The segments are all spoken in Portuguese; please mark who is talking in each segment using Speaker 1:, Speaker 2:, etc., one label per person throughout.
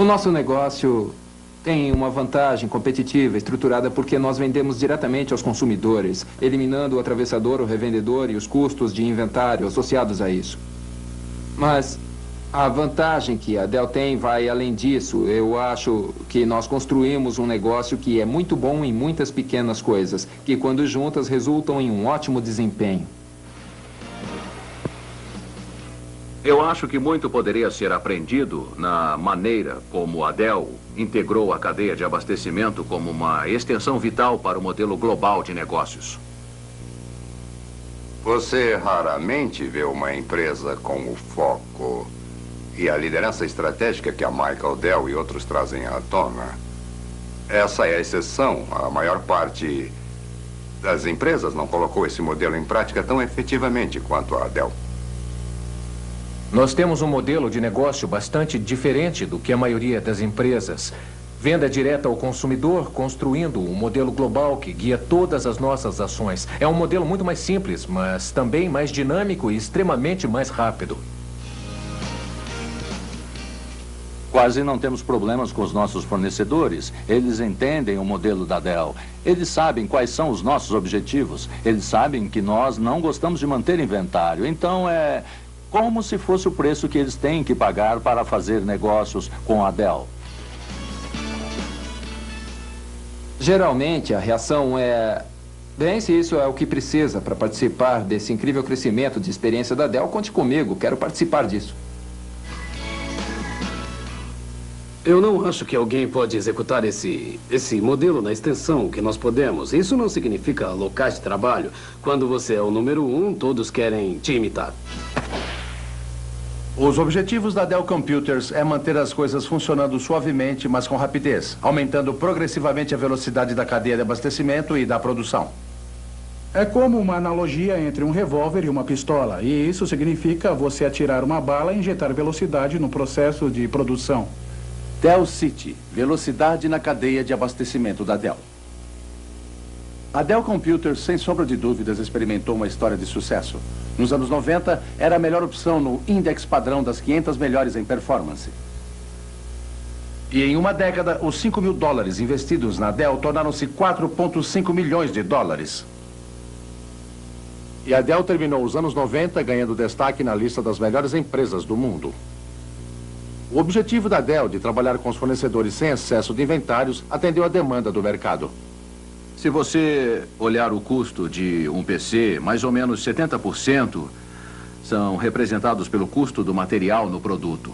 Speaker 1: O nosso negócio tem uma vantagem competitiva estruturada porque nós vendemos diretamente aos consumidores, eliminando o atravessador, o revendedor e os custos de inventário associados a isso. Mas a vantagem que a Dell tem vai além disso. Eu acho que nós construímos um negócio que é muito bom em muitas pequenas coisas, que quando juntas resultam em um ótimo desempenho.
Speaker 2: Eu acho que muito poderia ser aprendido na maneira como a Dell integrou a cadeia de abastecimento como uma extensão vital para o modelo global de negócios.
Speaker 3: Você raramente vê uma empresa com o foco e a liderança estratégica que a Michael Dell e outros trazem à tona. Essa é a exceção. A maior parte das empresas não colocou esse modelo em prática tão efetivamente quanto a Dell.
Speaker 4: Nós temos um modelo de negócio bastante diferente do que a maioria das empresas. Venda direta ao consumidor, construindo um modelo global que guia todas as nossas ações. É um modelo muito mais simples, mas também mais dinâmico e extremamente mais rápido.
Speaker 5: Quase não temos problemas com os nossos fornecedores. Eles entendem o modelo da Dell. Eles sabem quais são os nossos objetivos. Eles sabem que nós não gostamos de manter inventário. Então é como se fosse o preço que eles têm que pagar para fazer negócios com a Dell.
Speaker 1: Geralmente, a reação é... Bem, se isso é o que precisa para participar desse incrível crescimento de experiência da Dell, conte comigo, quero participar disso.
Speaker 6: Eu não acho que alguém pode executar esse modelo na extensão que nós podemos. Isso não significa locais de trabalho. Quando você é o número 1, todos querem te imitar.
Speaker 7: Os objetivos da Dell Computers é manter as coisas funcionando suavemente, mas com rapidez, aumentando progressivamente a velocidade da cadeia de abastecimento e da produção.
Speaker 8: É como uma analogia entre um revólver e uma pistola, e isso significa você atirar uma bala e injetar velocidade no processo de produção.
Speaker 7: Dell City, velocidade na cadeia de abastecimento da Dell. A Dell Computers, sem sombra de dúvidas, experimentou uma história de sucesso. Nos anos 90, era a melhor opção no index padrão das 500 melhores em performance. E em uma década, os $5.000 investidos na Dell tornaram-se 4,5 milhões de dólares. E a Dell terminou os anos 90 ganhando destaque na lista das melhores empresas do mundo. O objetivo da Dell de trabalhar com os fornecedores sem excesso de inventários atendeu à demanda do mercado.
Speaker 2: Se você olhar o custo de um PC, mais ou menos 70% são representados pelo custo do material no produto.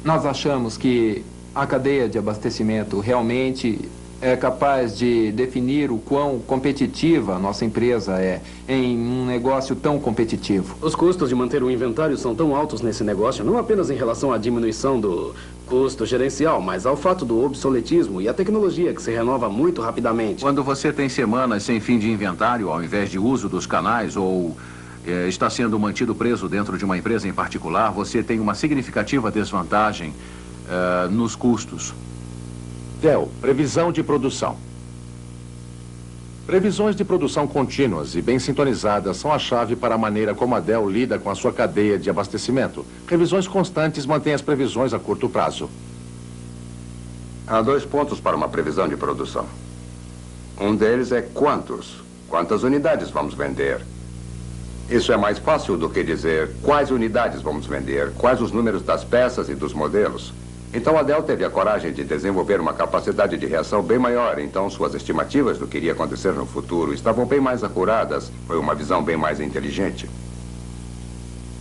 Speaker 1: Nós achamos que a cadeia de abastecimento realmente é capaz de definir o quão competitiva a nossa empresa é em um negócio tão competitivo.
Speaker 6: Os custos de manter o inventário são tão altos nesse negócio, não apenas em relação à diminuição do custo gerencial, mas ao fato do obsoletismo e a tecnologia que se renova muito rapidamente.
Speaker 2: Quando você tem semanas sem fim de inventário, ao invés de uso dos canais, ou está sendo mantido preso dentro de uma empresa em particular, você tem uma significativa desvantagem nos custos.
Speaker 7: Dell, previsão de produção. Previsões de produção contínuas e bem sintonizadas são a chave para a maneira como a Dell lida com a sua cadeia de abastecimento. Revisões constantes mantêm as previsões a curto prazo.
Speaker 3: Há 2 pontos para uma previsão de produção. Um deles é quantas unidades vamos vender. Isso é mais fácil do que dizer quais unidades vamos vender, quais os números das peças e dos modelos. Então a Dell teve a coragem de desenvolver uma capacidade de reação bem maior, então suas estimativas do que iria acontecer no futuro estavam bem mais acuradas. Foi uma visão bem mais inteligente.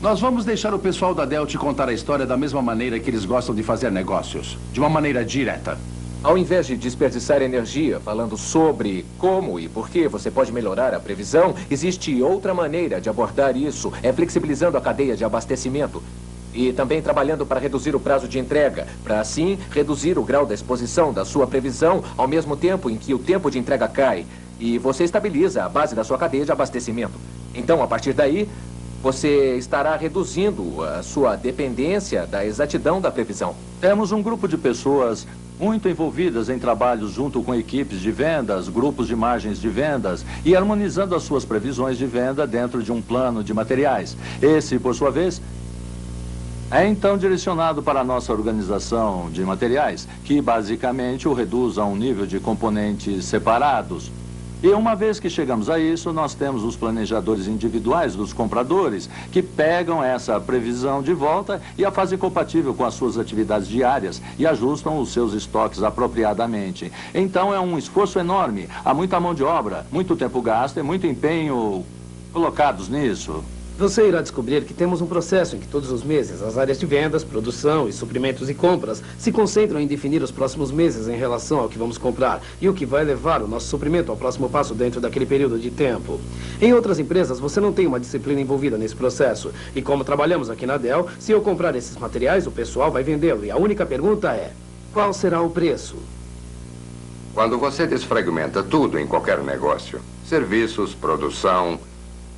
Speaker 7: Nós vamos deixar o pessoal da Dell te contar a história da mesma maneira que eles gostam de fazer negócios, de uma maneira direta.
Speaker 4: Ao invés de desperdiçar energia falando sobre como e por que você pode melhorar a previsão, existe outra maneira de abordar isso, é flexibilizando a cadeia de abastecimento. E também trabalhando para reduzir o prazo de entrega, para assim reduzir o grau da exposição da sua previsão ao mesmo tempo em que o tempo de entrega cai. E você estabiliza a base da sua cadeia de abastecimento. Então, a partir daí, você estará reduzindo a sua dependência da exatidão da previsão.
Speaker 5: Temos um grupo de pessoas muito envolvidas em trabalhos junto com equipes de vendas, grupos de margens de vendas e harmonizando as suas previsões de venda dentro de um plano de materiais. Esse, por sua vez, É então direcionado para a nossa organização de materiais, que basicamente o reduz a um nível de componentes separados. E uma vez que chegamos a isso, nós temos os planejadores individuais dos compradores, que pegam essa previsão de volta e a fazem compatível com as suas atividades diárias e ajustam os seus estoques apropriadamente. Então é um esforço enorme, há muita mão de obra, muito tempo gasto e muito empenho colocados nisso.
Speaker 6: Você irá descobrir que temos um processo em que todos os meses as áreas de vendas, produção e suprimentos e compras se concentram em definir os próximos meses em relação ao que vamos comprar e o que vai levar o nosso suprimento ao próximo passo dentro daquele período de tempo. Em outras empresas, você não tem uma disciplina envolvida nesse processo. E como trabalhamos aqui na Dell, se eu comprar esses materiais, o pessoal vai vendê-lo. E a única pergunta é, qual será o preço?
Speaker 3: Quando você desfragmenta tudo em qualquer negócio, serviços, produção,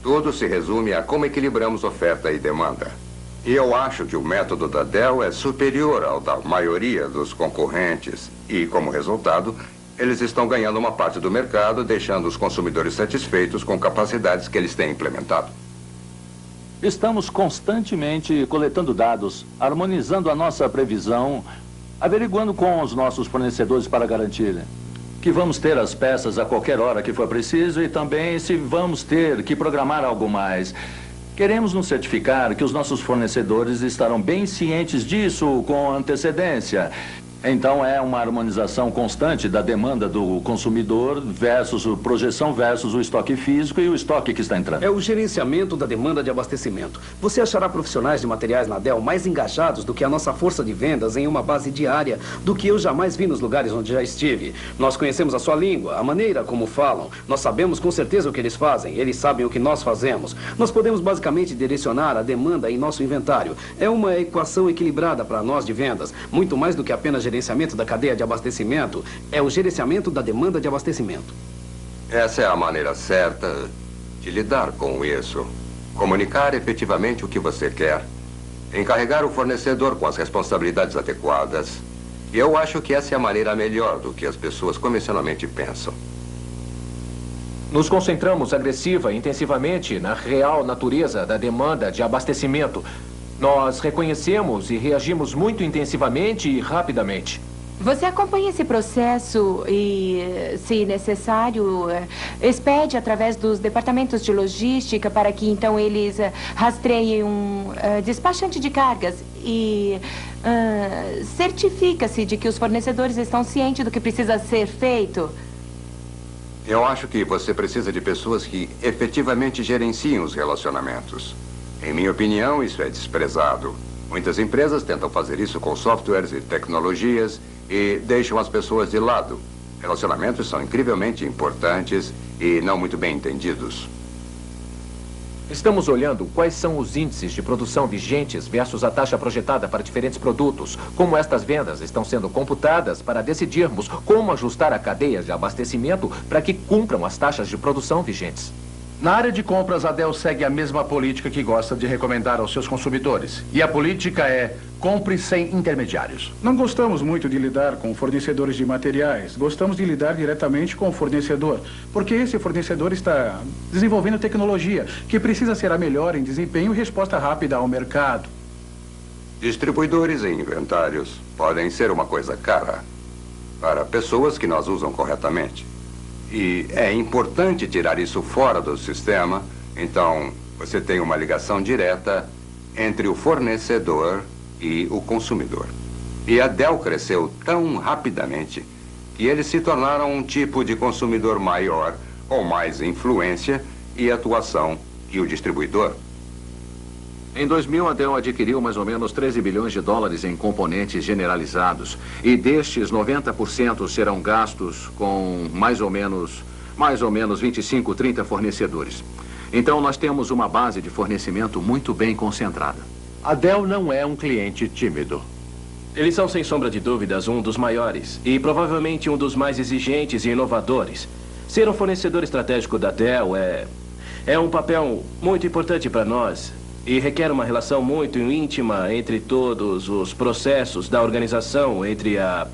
Speaker 3: tudo se resume a como equilibramos oferta e demanda. E eu acho que o método da Dell é superior ao da maioria dos concorrentes. E, como resultado, eles estão ganhando uma parte do mercado, deixando os consumidores satisfeitos com capacidades que eles têm implementado.
Speaker 5: Estamos constantemente coletando dados, harmonizando a nossa previsão, averiguando com os nossos fornecedores para garantir que vamos ter as peças a qualquer hora que for preciso e também se vamos ter que programar algo mais. Queremos nos certificar que os nossos fornecedores estarão bem cientes disso com antecedência. Então é uma harmonização constante da demanda do consumidor versus a projeção versus o estoque físico e o estoque que está entrando.
Speaker 6: É o gerenciamento da demanda de abastecimento. Você achará profissionais de materiais na Dell mais engajados do que a nossa força de vendas em uma base diária do que eu jamais vi nos lugares onde já estive. Nós conhecemos a sua língua, a maneira como falam. Nós sabemos com certeza o que eles fazem. Eles sabem o que nós fazemos. Nós podemos basicamente direcionar a demanda em nosso inventário. É uma equação equilibrada para nós de vendas. Muito mais do que apenas gerenciamento da cadeia de abastecimento, é o gerenciamento da demanda de abastecimento.
Speaker 3: Essa é a maneira certa de lidar com isso. Comunicar efetivamente o que você quer. Encarregar o fornecedor com as responsabilidades adequadas. E eu acho que essa é a maneira melhor do que as pessoas convencionalmente pensam.
Speaker 4: Nos concentramos agressiva e intensivamente na real natureza da demanda de abastecimento. Nós reconhecemos e reagimos muito intensivamente e rapidamente.
Speaker 9: Você acompanha esse processo e, se necessário, expede através dos departamentos de logística para que, então, eles rastreiem um despachante de cargas e certifica-se de que os fornecedores estão cientes do que precisa ser feito.
Speaker 3: Eu acho que você precisa de pessoas que efetivamente gerenciem os relacionamentos. Em minha opinião, isso é desprezado. Muitas empresas tentam fazer isso com softwares e tecnologias e deixam as pessoas de lado. Relacionamentos são incrivelmente importantes e não muito bem entendidos.
Speaker 4: Estamos olhando quais são os índices de produção vigentes versus a taxa projetada para diferentes produtos, como estas vendas estão sendo computadas para decidirmos como ajustar a cadeia de abastecimento para que cumpram as taxas de produção vigentes.
Speaker 7: Na área de compras, a Dell segue a mesma política que gosta de recomendar aos seus consumidores. E a política é: compre sem intermediários.
Speaker 8: Não gostamos muito de lidar com fornecedores de materiais. Gostamos de lidar diretamente com o fornecedor, porque esse fornecedor está desenvolvendo tecnologia que precisa ser a melhor em desempenho e resposta rápida ao mercado.
Speaker 3: Distribuidores e inventários podem ser uma coisa cara para pessoas que nós usam corretamente. E é importante tirar isso fora do sistema. Então, você tem uma ligação direta entre o fornecedor e o consumidor. E a Dell cresceu tão rapidamente que eles se tornaram um tipo de consumidor maior, com mais influência e atuação que o distribuidor.
Speaker 2: Em 2000, a Dell adquiriu mais ou menos 13 bilhões de dólares em componentes generalizados. E destes, 90% serão gastos com mais ou menos 25, 30 fornecedores. Então, nós temos uma base de fornecimento muito bem concentrada.
Speaker 10: A Dell não é um cliente tímido.
Speaker 6: Eles são, sem sombra de dúvidas, um dos maiores e provavelmente um dos mais exigentes e inovadores. Ser um fornecedor estratégico da Dell é um papel muito importante para nós. E requer uma relação muito íntima entre todos os processos da organização, entre a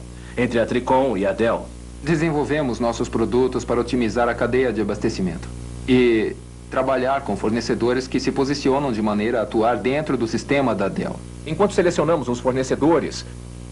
Speaker 6: Tricom e a Dell.
Speaker 1: Desenvolvemos nossos produtos para otimizar a cadeia de abastecimento e trabalhar com fornecedores que se posicionam de maneira a atuar dentro do sistema da Dell.
Speaker 4: Enquanto selecionamos os fornecedores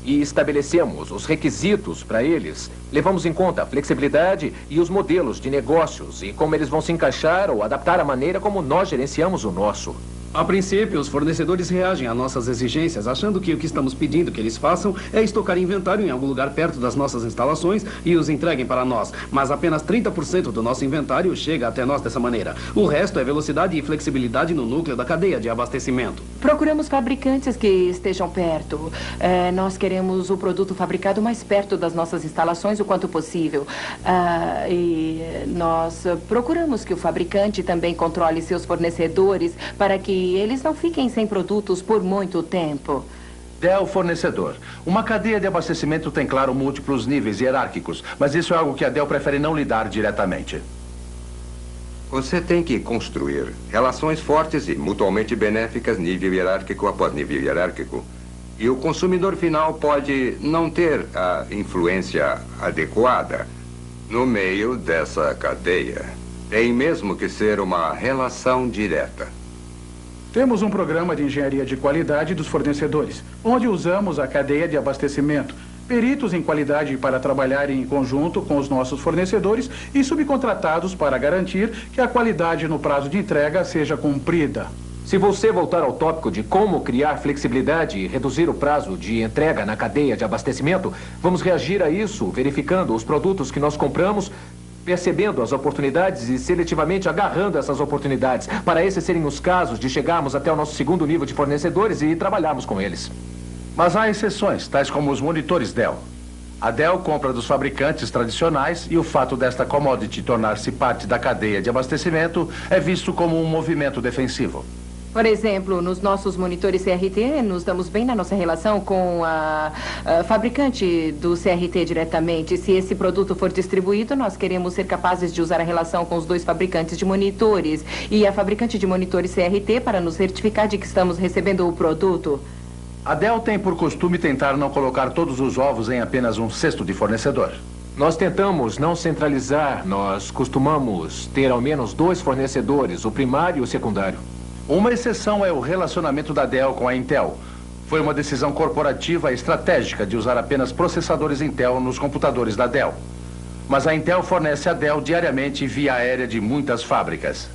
Speaker 4: e estabelecemos os requisitos para eles, levamos em conta a flexibilidade e os modelos de negócios e como eles vão se encaixar ou adaptar a maneira como nós gerenciamos o nosso.
Speaker 6: A princípio, os fornecedores reagem a nossas exigências, achando que o que estamos pedindo que eles façam é estocar inventário em algum lugar perto das nossas instalações e os entreguem para nós. Mas apenas 30% do nosso inventário chega até nós dessa maneira. O resto é velocidade e flexibilidade no núcleo da cadeia de abastecimento.
Speaker 9: Procuramos fabricantes que estejam perto. Nós queremos o produto fabricado mais perto das nossas instalações o quanto possível. E nós procuramos que o fabricante também controle seus fornecedores para que eles não fiquem sem produtos por muito tempo.
Speaker 7: Dell fornecedor. Uma cadeia de abastecimento tem, claro, múltiplos níveis hierárquicos, mas isso é algo que a Dell prefere não lidar diretamente.
Speaker 3: Você tem que construir relações fortes e mutuamente benéficas, nível hierárquico após nível hierárquico. E o consumidor final pode não ter a influência adequada no meio dessa cadeia. Tem mesmo que ser uma relação direta.
Speaker 8: Temos um programa de engenharia de qualidade dos fornecedores, onde usamos a cadeia de abastecimento, peritos em qualidade para trabalhar em conjunto com os nossos fornecedores e subcontratados para garantir que a qualidade no prazo de entrega seja cumprida.
Speaker 4: Se você voltar ao tópico de como criar flexibilidade e reduzir o prazo de entrega na cadeia de abastecimento, vamos reagir a isso verificando os produtos que nós compramos, percebendo as oportunidades e seletivamente agarrando essas oportunidades, para esses serem os casos de chegarmos até o nosso segundo nível de fornecedores e trabalharmos com eles.
Speaker 7: Mas há exceções, tais como os monitores Dell. A Dell compra dos fabricantes tradicionais e o fato desta commodity tornar-se parte da cadeia de abastecimento é visto como um movimento defensivo.
Speaker 9: Por exemplo, nos nossos monitores CRT, nos damos bem na nossa relação com a fabricante do CRT diretamente. Se esse produto for distribuído, nós queremos ser capazes de usar a relação com os dois fabricantes de monitores e a fabricante de monitores CRT para nos certificar de que estamos recebendo o produto.
Speaker 7: A Dell tem por costume tentar não colocar todos os ovos em apenas um cesto de fornecedor.
Speaker 4: Nós tentamos não centralizar. Nós costumamos ter ao menos 2 fornecedores, o primário e o secundário.
Speaker 7: Uma exceção é o relacionamento da Dell com a Intel. Foi uma decisão corporativa estratégica de usar apenas processadores Intel nos computadores da Dell. Mas a Intel fornece a Dell diariamente via aérea de muitas fábricas.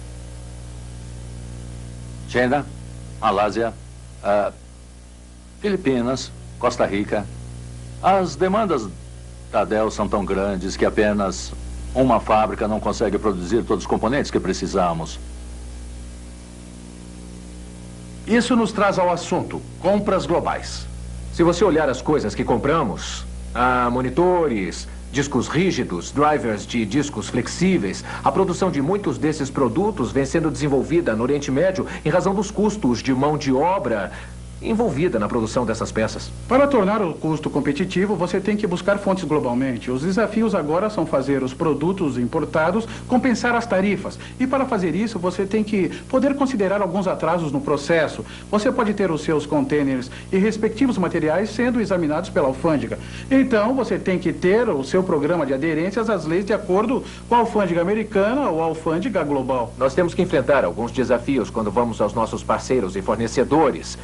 Speaker 5: China, Malásia, Filipinas, Costa Rica. As demandas da Dell são tão grandes que apenas uma fábrica não consegue produzir todos os componentes que precisamos.
Speaker 7: Isso nos traz ao assunto, compras globais.
Speaker 4: Se você olhar as coisas que compramos, monitores, discos rígidos, drivers de discos flexíveis, a produção de muitos desses produtos vem sendo desenvolvida no Oriente Médio em razão dos custos de mão de obra envolvida na produção dessas peças.
Speaker 8: Para tornar o custo competitivo, você tem que buscar fontes globalmente. Os desafios agora são fazer os produtos importados compensar as tarifas. E para fazer isso, você tem que poder considerar alguns atrasos no processo. Você pode ter os seus containers e respectivos materiais sendo examinados pela alfândega. Então, você tem que ter o seu programa de aderências às leis de acordo com a alfândega americana ou a alfândega global.
Speaker 4: Nós temos que enfrentar alguns desafios quando vamos aos nossos parceiros e fornecedores.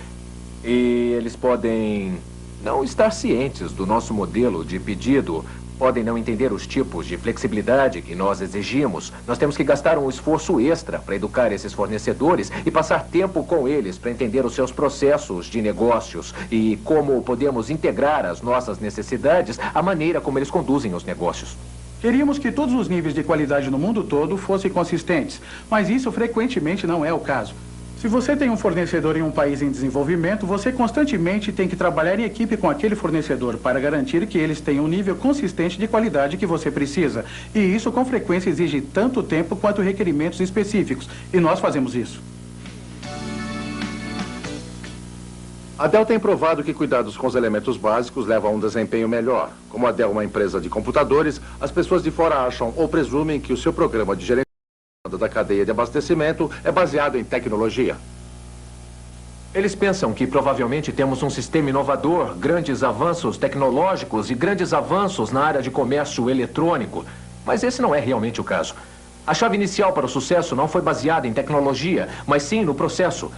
Speaker 4: E eles podem não estar cientes do nosso modelo de pedido, podem não entender os tipos de flexibilidade que nós exigimos. Nós temos que gastar um esforço extra para educar esses fornecedores e passar tempo com eles para entender os seus processos de negócios e como podemos integrar as nossas necessidades à maneira como eles conduzem os negócios.
Speaker 8: Queríamos que todos os níveis de qualidade no mundo todo fossem consistentes, mas isso frequentemente não é o caso. Se você tem um fornecedor em um país em desenvolvimento, você constantemente tem que trabalhar em equipe com aquele fornecedor para garantir que eles tenham um nível consistente de qualidade que você precisa. E isso, com frequência, exige tanto tempo quanto requerimentos específicos. E nós fazemos isso.
Speaker 7: A Dell tem provado que cuidados com os elementos básicos leva a um desempenho melhor. Como a Dell é uma empresa de computadores, as pessoas de fora acham ou presumem que o seu programa de gerenciamento da cadeia de abastecimento é baseado em tecnologia.
Speaker 4: Eles pensam que provavelmente temos um sistema inovador, grandes avanços tecnológicos e grandes avanços na área de comércio eletrônico. Mas esse não é realmente o caso. A chave inicial para o sucesso não foi baseada em tecnologia, mas sim no processo.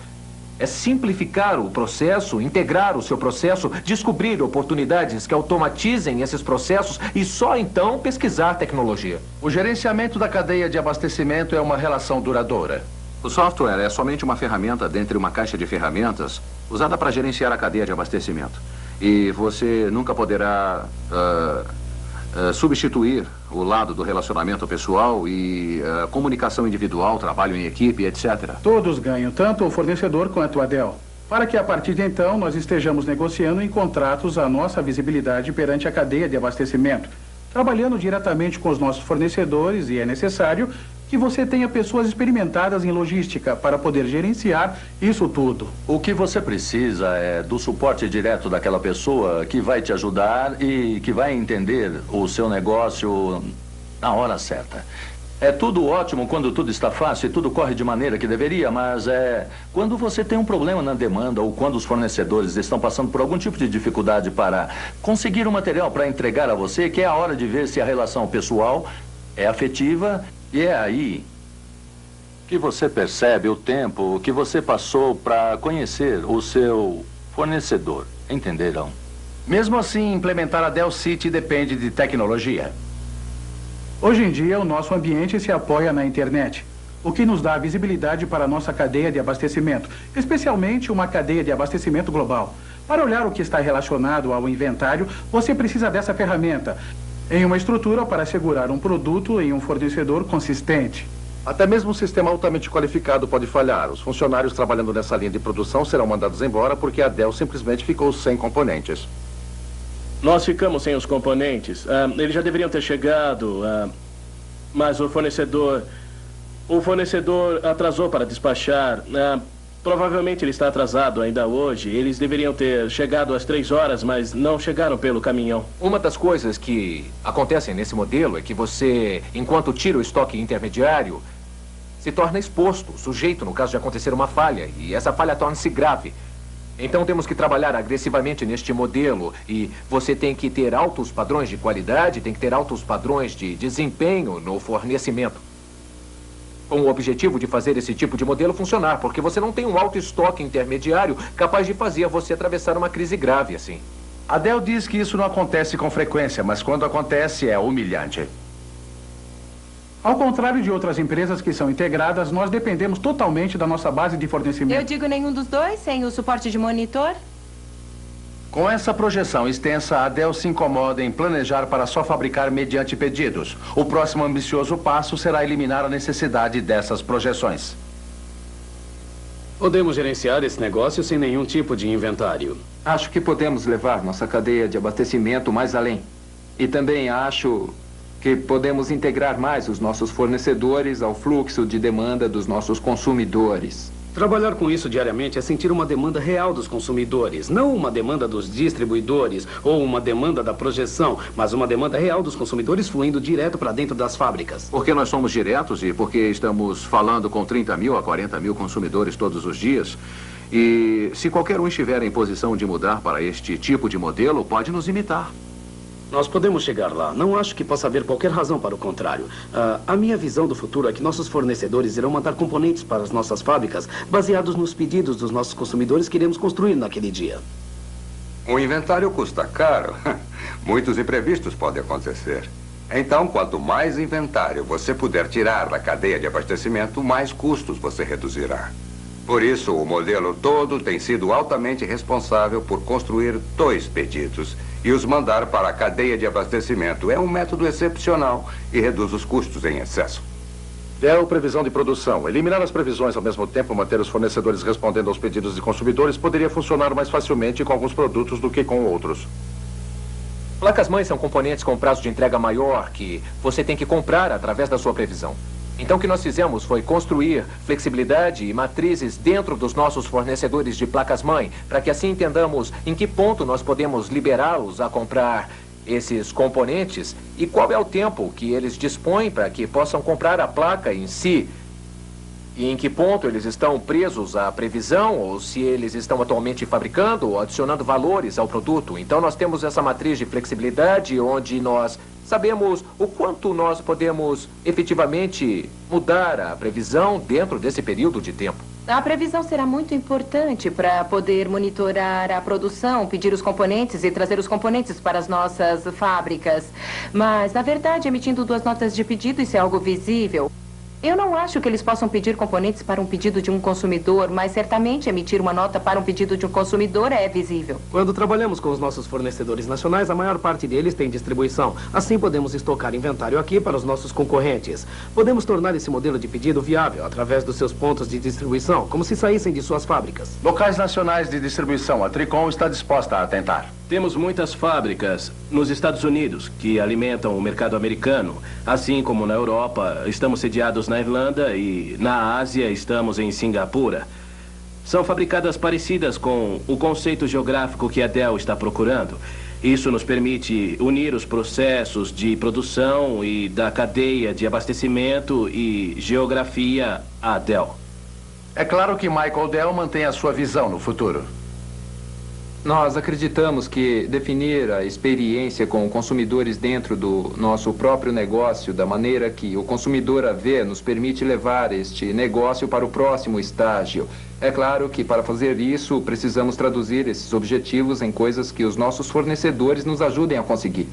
Speaker 4: É simplificar o processo, integrar o seu processo, descobrir oportunidades que automatizem esses processos e só então pesquisar tecnologia.
Speaker 7: O gerenciamento da cadeia de abastecimento é uma relação duradoura.
Speaker 2: O software é somente uma ferramenta dentre uma caixa de ferramentas usada para gerenciar a cadeia de abastecimento. E você nunca poderá substituir o lado do relacionamento pessoal e comunicação individual, trabalho em equipe, etc.
Speaker 8: Todos ganham, tanto o fornecedor quanto a Dell. Para que a partir de então nós estejamos negociando em contratos a nossa visibilidade perante a cadeia de abastecimento, trabalhando diretamente com os nossos fornecedores, e é necessário que você tenha pessoas experimentadas em logística para poder gerenciar isso tudo.
Speaker 5: O que você precisa é do suporte direto daquela pessoa que vai te ajudar e que vai entender o seu negócio na hora certa. É tudo ótimo quando tudo está fácil e tudo corre de maneira que deveria, mas quando você tem um problema na demanda ou quando os fornecedores estão passando por algum tipo de dificuldade para conseguir o material para entregar a você, que é a hora de ver se a relação pessoal é afetiva. E é aí que você percebe o tempo que você passou para conhecer o seu fornecedor. Entenderam?
Speaker 7: Mesmo assim, implementar a Dell City depende de tecnologia.
Speaker 8: Hoje em dia, o nosso ambiente se apoia na internet, o que nos dá visibilidade para a nossa cadeia de abastecimento, especialmente uma cadeia de abastecimento global. Para olhar o que está relacionado ao inventário, você precisa dessa ferramenta, em uma estrutura para assegurar um produto em um fornecedor consistente.
Speaker 7: Até mesmo um sistema altamente qualificado pode falhar. Os funcionários trabalhando nessa linha de produção serão mandados embora porque a Dell simplesmente ficou sem componentes.
Speaker 11: Nós ficamos sem os componentes. Eles já deveriam ter chegado, mas o fornecedor atrasou para despachar. Provavelmente ele está atrasado ainda hoje. Eles deveriam ter chegado às 3 horas, mas não chegaram pelo caminhão.
Speaker 4: Uma das coisas que acontecem nesse modelo é que você, enquanto tira o estoque intermediário, se torna exposto, sujeito no caso de acontecer uma falha, e essa falha torna-se grave. Então temos que trabalhar agressivamente neste modelo e você tem que ter altos padrões de qualidade, tem que ter altos padrões de desempenho no fornecimento. Com o objetivo de fazer esse tipo de modelo funcionar, porque você não tem um alto estoque intermediário capaz de fazer você atravessar uma crise grave assim.
Speaker 7: A Dell diz que isso não acontece com frequência, mas quando acontece é humilhante.
Speaker 8: Ao contrário de outras empresas que são integradas, nós dependemos totalmente da nossa base de fornecimento.
Speaker 9: Eu digo nenhum dos dois, sem o suporte de monitor?
Speaker 7: Com essa projeção extensa, a Dell se incomoda em planejar para só fabricar mediante pedidos. O próximo ambicioso passo será eliminar a necessidade dessas projeções.
Speaker 6: Podemos gerenciar esse negócio sem nenhum tipo de inventário.
Speaker 1: Acho que podemos levar nossa cadeia de abastecimento mais além. E também acho que podemos integrar mais os nossos fornecedores ao fluxo de demanda dos nossos consumidores.
Speaker 6: Trabalhar com isso diariamente é sentir uma demanda real dos consumidores, não uma demanda dos distribuidores ou uma demanda da projeção, mas uma demanda real dos consumidores fluindo direto para dentro das fábricas.
Speaker 2: Porque nós somos diretos e porque estamos falando com 30 mil a 40 mil consumidores todos os dias. E se qualquer um estiver em posição de mudar para este tipo de modelo, pode nos imitar.
Speaker 6: Nós podemos chegar lá. Não acho que possa haver qualquer razão para o contrário. A minha visão do futuro é que nossos fornecedores irão mandar componentes para as nossas fábricas baseados nos pedidos dos nossos consumidores que iremos construir naquele dia.
Speaker 3: O inventário custa caro. Muitos imprevistos podem acontecer. Então, quanto mais inventário você puder tirar da cadeia de abastecimento, mais custos você reduzirá. Por isso, o modelo todo tem sido altamente responsável por construir 2 pedidos e os mandar para a cadeia de abastecimento. É um método excepcional e reduz os custos em excesso.
Speaker 7: Dell previsão de produção. Eliminar as previsões ao mesmo tempo, manter os fornecedores respondendo aos pedidos de consumidores poderia funcionar mais facilmente com alguns produtos do que com outros.
Speaker 4: Placas-mães são componentes com prazo de entrega maior que você tem que comprar através da sua previsão. Então o que nós fizemos foi construir flexibilidade e matrizes dentro dos nossos fornecedores de placas-mãe, para que assim entendamos em que ponto nós podemos liberá-los a comprar esses componentes e qual é o tempo que eles dispõem para que possam comprar a placa em si. E em que ponto eles estão presos à previsão, ou se eles estão atualmente fabricando ou adicionando valores ao produto. Então nós temos essa matriz de flexibilidade onde nós sabemos o quanto nós podemos efetivamente mudar a previsão dentro desse período de tempo.
Speaker 9: A previsão será muito importante para poder monitorar a produção, pedir os componentes e trazer os componentes para as nossas fábricas. Mas, na verdade, emitindo 2 notas de pedido, isso é algo visível. Eu não acho que eles possam pedir componentes para um pedido de um consumidor, mas certamente emitir uma nota para um pedido de um consumidor é visível.
Speaker 6: Quando trabalhamos com os nossos fornecedores nacionais, a maior parte deles tem distribuição. Assim, podemos estocar inventário aqui para os nossos concorrentes. Podemos tornar esse modelo de pedido viável através dos seus pontos de distribuição, como se saíssem de suas fábricas.
Speaker 7: Locais nacionais de distribuição. A Tricom está disposta a tentar.
Speaker 11: Temos muitas fábricas nos Estados Unidos que alimentam o mercado americano. Assim como na Europa, estamos sediados na Irlanda e na Ásia estamos em Singapura. São fabricadas parecidas com o conceito geográfico que a Dell está procurando. Isso nos permite unir os processos de produção e da cadeia de abastecimento e geografia à Dell.
Speaker 7: É claro que Michael Dell mantém a sua visão no futuro.
Speaker 1: Nós acreditamos que definir a experiência com consumidores dentro do nosso próprio negócio, da maneira que o consumidor a vê, nos permite levar este negócio para o próximo estágio. É claro que para fazer isso, precisamos traduzir esses objetivos em coisas que os nossos fornecedores nos ajudem a conseguir.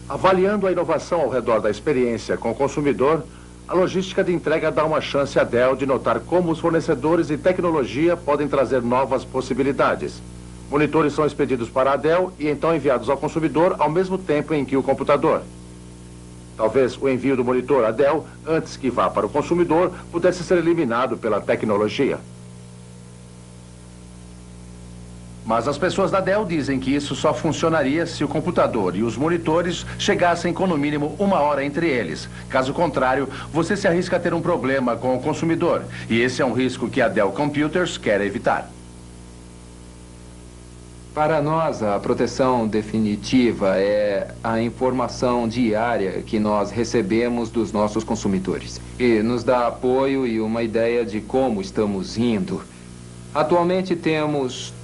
Speaker 7: Avaliando a inovação ao redor da experiência com o consumidor, a logística de entrega dá uma chance à Dell de notar como os fornecedores de tecnologia podem trazer novas possibilidades. Monitores são expedidos para a Dell e então enviados ao consumidor ao mesmo tempo em que o computador. Talvez o envio do monitor à Dell, antes que vá para o consumidor, pudesse ser eliminado pela tecnologia. Mas as pessoas da Dell dizem que isso só funcionaria se o computador e os monitores chegassem com no mínimo 1 hora entre eles. Caso contrário, você se arrisca a ter um problema com o consumidor. E esse é um risco que a Dell Computers quer evitar.
Speaker 1: Para nós, a proteção definitiva é a informação diária que nós recebemos dos nossos consumidores. E nos dá apoio e uma ideia de como estamos indo. Atualmente temos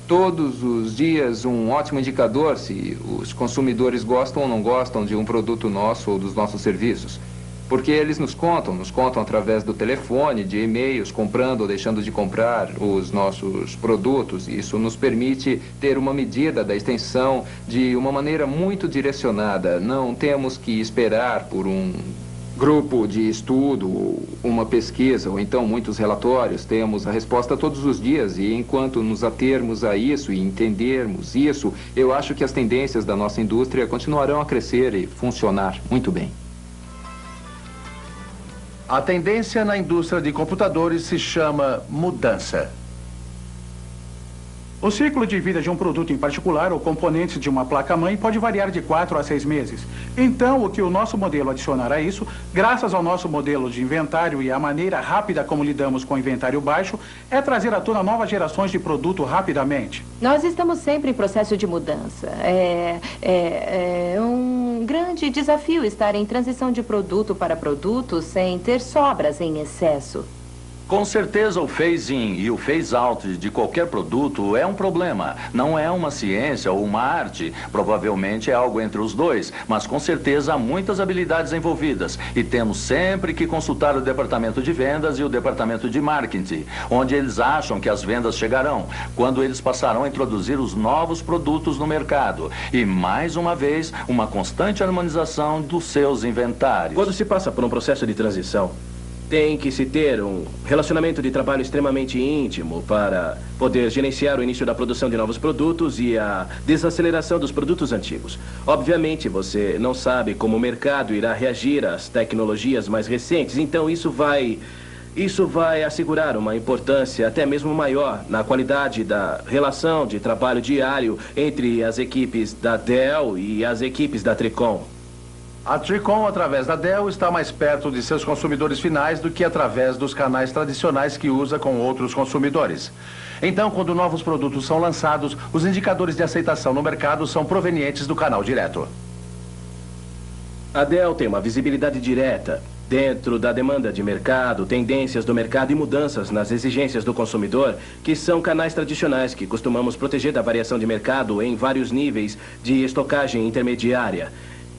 Speaker 1: todos os dias um ótimo indicador se os consumidores gostam ou não gostam de um produto nosso ou dos nossos serviços. Porque eles nos contam através do telefone, de e-mails, comprando ou deixando de comprar os nossos produtos. Isso nos permite ter uma medida da extensão de uma maneira muito direcionada. Não temos que esperar por um grupo de estudo, uma pesquisa, ou então muitos relatórios. Temos a resposta todos os dias e enquanto nos atermos a isso e entendermos isso, eu acho que as tendências da nossa indústria continuarão a crescer e funcionar muito bem.
Speaker 7: A tendência na indústria de computadores se chama mudança.
Speaker 8: O ciclo de vida de um produto em particular, ou componentes de uma placa-mãe, pode variar de 4 a 6 meses. Então, o que o nosso modelo adicionar a isso, graças ao nosso modelo de inventário e à maneira rápida como lidamos com o inventário baixo, é trazer à tona novas gerações de produto rapidamente.
Speaker 9: Nós estamos sempre em processo de mudança. É um grande desafio estar em transição de produto para produto sem ter sobras em excesso.
Speaker 5: Com certeza o phase-in e o phase-out de qualquer produto é um problema. Não é uma ciência ou uma arte. Provavelmente é algo entre os dois, mas com certeza há muitas habilidades envolvidas. E temos sempre que consultar o departamento de vendas e o departamento de marketing, onde eles acham que as vendas chegarão, quando eles passarão a introduzir os novos produtos no mercado. E, mais uma vez, uma constante harmonização dos seus inventários.
Speaker 11: Quando se passa por um processo de transição, tem que se ter um relacionamento de trabalho extremamente íntimo para poder gerenciar o início da produção de novos produtos e a desaceleração dos produtos antigos. Obviamente, você não sabe como o mercado irá reagir às tecnologias mais recentes, então isso vai assegurar uma importância até mesmo maior na qualidade da relação de trabalho diário entre as equipes da Dell e as equipes da Tricom.
Speaker 7: A Tricom, através da Dell, está mais perto de seus consumidores finais do que através dos canais tradicionais que usa com outros consumidores. Então, quando novos produtos são lançados, os indicadores de aceitação no mercado são provenientes do canal direto.
Speaker 11: A Dell tem uma visibilidade direta dentro da demanda de mercado, tendências do mercado e mudanças nas exigências do consumidor, que são canais tradicionais que costumamos proteger da variação de mercado em vários níveis de estocagem intermediária.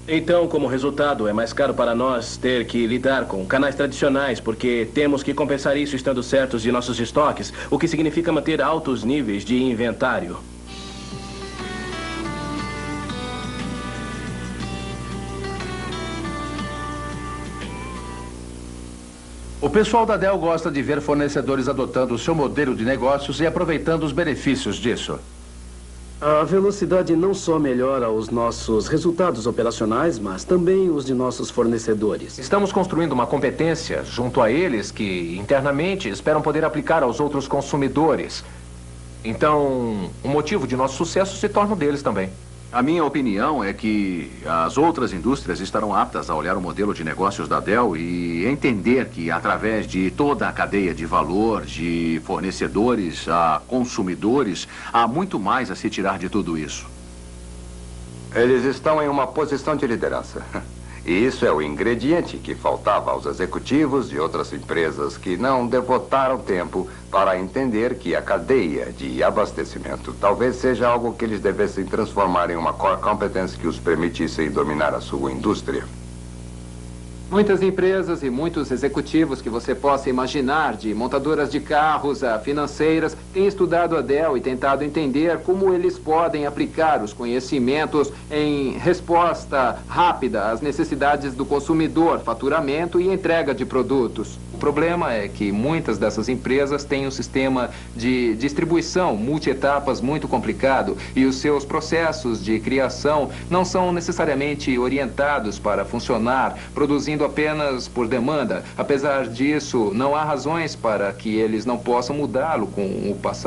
Speaker 11: Então, como resultado, é mais caro para nós ter que lidar com canais tradicionais, porque temos que compensar isso estando certos de nossos estoques, o que significa manter altos níveis de inventário.
Speaker 7: O pessoal da Dell gosta de ver fornecedores adotando o seu modelo de negócios e aproveitando os benefícios disso.
Speaker 6: A velocidade não só melhora os nossos resultados operacionais, mas também os de nossos fornecedores.
Speaker 4: Estamos construindo uma competência junto a eles que, internamente, esperam poder aplicar aos outros consumidores. Então, o motivo de nosso sucesso se torna o deles também.
Speaker 2: A minha opinião é que as outras indústrias estarão aptas a olhar o modelo de negócios da Dell e entender que, através de toda a cadeia de valor, de fornecedores a consumidores, há muito mais a se tirar de tudo isso.
Speaker 3: Eles estão em uma posição de liderança. E isso é o ingrediente que faltava aos executivos de outras empresas que não devotaram tempo para entender que a cadeia de abastecimento talvez seja algo que eles devessem transformar em uma core competence que os permitissem dominar a sua indústria.
Speaker 1: Muitas empresas e muitos executivos que você possa imaginar, de montadoras de carros a financeiras, têm estudado a Dell e tentado entender como eles podem aplicar os conhecimentos em resposta rápida às necessidades do consumidor, faturamento e entrega de produtos. O problema é que muitas dessas empresas têm um sistema de distribuição multietapas muito complicado e os seus processos de criação não são necessariamente orientados para funcionar, produzindo apenas por demanda. Apesar disso, não há razões para que eles não possam mudá-lo com o passar.